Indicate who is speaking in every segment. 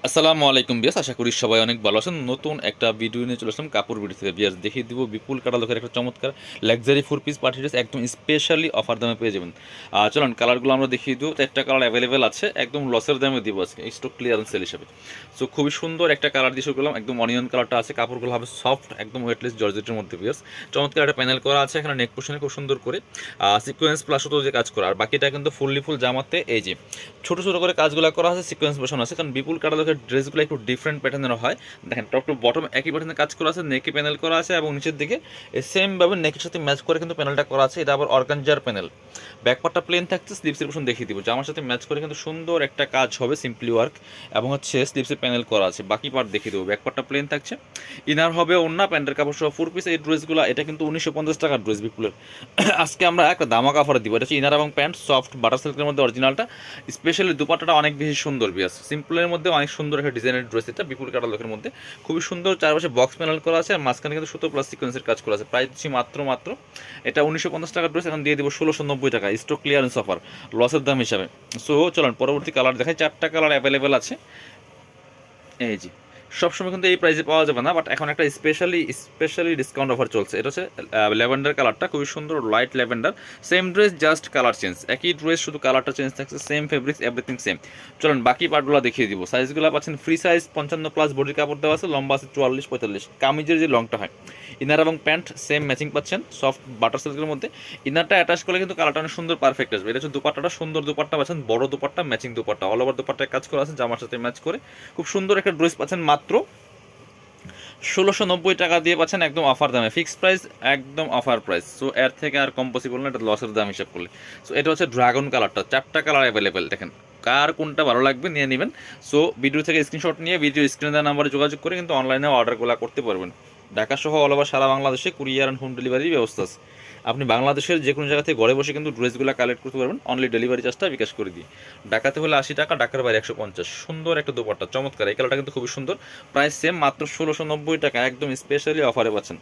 Speaker 1: আসসালামু আলাইকুম বিয়াস, আশা করি সবাই অনেক ভালো আছেন। নতুন একটা ভিডিও নিয়ে চলে আসলাম কাপড় ভিডিও থেকে। বিয়াস দেখিয়ে দিব বিপুল কাটালকের একটা চমৎকার লাক্সারি 4 পিস পার্টি ড্রেস একদম স্পেশালি অফার দামে পেয়ে যাবেন। চলুন কালারগুলো আমরা দেখিয়ে দিব। একটা কালার অ্যাভেলেবেল আছে, একদম লসের দামে দিব আজকে স্টক ক্লিয়ারেন্স সেল হিসেবে। সো খুবই সুন্দর একটা কালার দিয়ে শুরু করলাম, একদম অনিয়ন কালারটা আছে, কাপড়গুলো হবে সফট, একদম ওয়েটলেস জর্জেটের মধ্যে। বিয়াস চমৎকার একটা প্যানেল করা আছে, এখানে নেক পোর্শনে খুব সুন্দর করে সিকোয়েন্স প্লাস তো যে কাজ করা, আর বাকিটা কিন্তু ফুল জামাতে এই যে ছোটো ছোটো করে কাজগুলো করা আছে, সিকোয়েন্স বসানো আছে। কারণ বিপুল কাটালকের ড্রেসগুলো একটু ডিফারেন্ট প্যাটার্নের হয়। দেখেন টপ টু বটম একই প্যাটার্নের কাজ করা আছে, নেকে প্যানেল করা আছে এবং নিচের দিকে সেমভাবে নেকের সাথে ম্যাচ করে কিন্তু প্যানেলটা করা আছে। এটা আবার অর্গানজার প্যানেল। ব্যাকপার্টটা প্লেন থাকছে, স্লিপসের পোর্শন দেখিয়ে দিব, জামার সাথে ম্যাচ করে কিন্তু সুন্দর একটা কাজ হবে, সিম্পলি ওয়ার্ক এবং হচ্ছে স্লিপসের প্যানেল করা আছে। বাকি পার্ট দেখিয়ে দেবো। ব্যাকপার্টটা প্লেন থাকছে, ইনার হবে অন্য প্যান্টের কাপড় সহ 4 পিস। এই ড্রেসগুলো এটা কিন্তু 1950 টাকার ড্রেস বিপুলের। আজকে আমরা একটা দামাক অফার দিব। এটা হচ্ছে ইনার এবং প্যান্ট সফট বাটার সিল্কের মধ্যে অরিজিনালটা। স্পেশালি দুপাট্টাটা অনেক বেশি সুন্দর। বিয়াস সিম্পলের মধ্যে অনেক সুন্দর একটা ডিজাইনের ড্রেস, এটা বিপুল কাটালকের মধ্যে খুবই সুন্দর। চারপাশে বক্স প্যানেল করা আছে আর মাঝখানে কিন্তু সুতো প্লাস সিকোয়েন্সের কাজ করা আছে। প্রাইস দিচ্ছি মাত্র এটা 1950 টাকার ড্রেস, এখন দিয়ে দিব 1690 টাকা স্টক ক্লিয়ারেন্স অফার লসের দাম হিসাবে। সো চলুন পরবর্তী কালার দেখাই। 4টা কালার অ্যাভেলেবেল আছে। এই জি, সবসময় কিন্তু এই প্রাইসে পাওয়া যাবে না, বাট এখন একটা স্পেশালি ডিসকাউন্ট অফার চলছে। এটা হচ্ছে ল্যাভেন্ডার কালারটা, খুবই সুন্দর light lavender. Same dress just colour change, একই ড্রেস শুধু কালারটা চেঞ্জ থাকছে, সেম ফেব্রিক্স এভরিথিং সেম। চলুন বাকি পার্টগুলো দেখিয়ে দিব। সাইজগুলো পাচ্ছেন ফ্রি সাইজ 55+ বডির কাপড় দেওয়া আছে, লম্বা আছে 44-45। কামিজের যে লংটা হয়, ইনার এবং প্যান্ট সেম ম্যাচিং পাচ্ছেন সফট বাটার সিল্কের মধ্যে। ইনারটা অ্যাটাচ করলে কিন্তু কালারটা অনেক সুন্দর পারফেক্ট আসবে। এটা হচ্ছে দুপাট্টাটা, সুন্দর দুপাট্টা পাচ্ছেন, বড় dupatta matching dupatta, all over দুপাট্টায় কাজ করা আছে, জামার সাথে ম্যাচ করে খুব সুন্দর একটা ড্রেস পাচ্ছেন মাত্র 1690 টাকা দিয়ে পাচ্ছেন একদম অফার দামে, ফিক্সড প্রাইস, একদম অফার প্রাইস। সো এর থেকে আর কম পসিবল না, এটা লসের দাম হিসাব করলে। সো এটা হচ্ছে ড্রাগন কালারটা, 4টা কালার অ্যাভেলেবেল। দেখেন কার কোনটা ভালো লাগবে নিয়ে নেবেন। সো ভিডিও থেকে স্ক্রিনশট নিয়ে ভিডিও স্ক্রিনে দেওয়া নাম্বারে যোগাযোগ করে কিন্তু অনলাইনে অর্ডারগুলো করতে পারবেন। ঢাকা সহ অল ওভার সারা বাংলাদেশে কুরিয়ার অ্যান্ড হোম ডেলিভারির ব্যবস্থা আছে। আপনি বাংলাদেশের যে কোনো জায়গা থেকে ঘরে বসে কিন্তু ড্রেসগুলো কালেক্ট করতে পারবেন, অনলি ডেলিভারি চার্জটা বিকাশ করে দিই। ঢাকাতে হলে 80 টাকা, ঢাকার বাইরে 150। সুন্দর একটা দোপাট্টা, চমৎকার, এই কালারটা কিন্তু খুবই সুন্দর। প্রাইস সেম, মাত্র 1690 টাকা, একদম স্পেশালি অফারে পাচ্ছেন।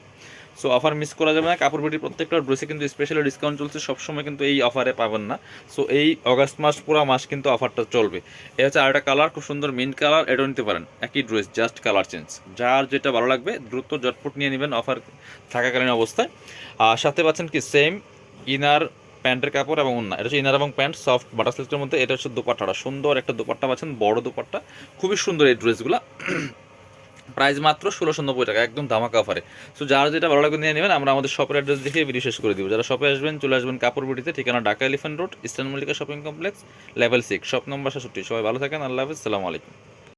Speaker 1: সো অফার মিস করা যাবে না। কাপড় বিটির প্রত্যেকটা ড্রেসে কিন্তু স্পেশালি ডিসকাউন্ট চলছে, সবসময় কিন্তু এই অফারে পাবেন না। সো এই অগাস্ট মাস পুরো মাস কিন্তু অফারটা চলবে। এটা হচ্ছে আরেকটা কালার, খুব সুন্দর মিন্ট কালার, এটাও নিতে পারেন। একই ড্রেস জাস্ট কালার চেঞ্জ, যার যেটা ভালো লাগবে দ্রুত জটপট নিয়ে নেবেন অফার থাকাকালীন অবস্থায়। আর সাথে পাচ্ছেন কি সেম ইনার প্যান্টের কাপড় এবং ওন্না। এটা হচ্ছে ইনার এবং প্যান্ট সফট বাটার সিল্কের মধ্যে। এটা হচ্ছে দোপাট্টাটা, সুন্দর একটা দোপাট্টা পাচ্ছেন, বড় দোপাট্টা, খুবই সুন্দর এই ড্রেসগুলো। প্রাইস মাত্র 1690 টাকা, একদম ধামাকা অফারে। সো যার যেটা ভালো লাগবে নিয়ে নেবেন। আমরা আমাদের শপের অ্যাড্রেস দেখে ভিডিও শেষ করে দিব। যারা শপে আসবেন চলে আসবেন কাপড় বিটিতে, ঠিকানা Dhaka elephant road, eastern Mallika shopping complex, level 6, shop number 67। সবাই ভালো থাকেন, আল্লাহ হাফিজ, সালামু আলাইকুম।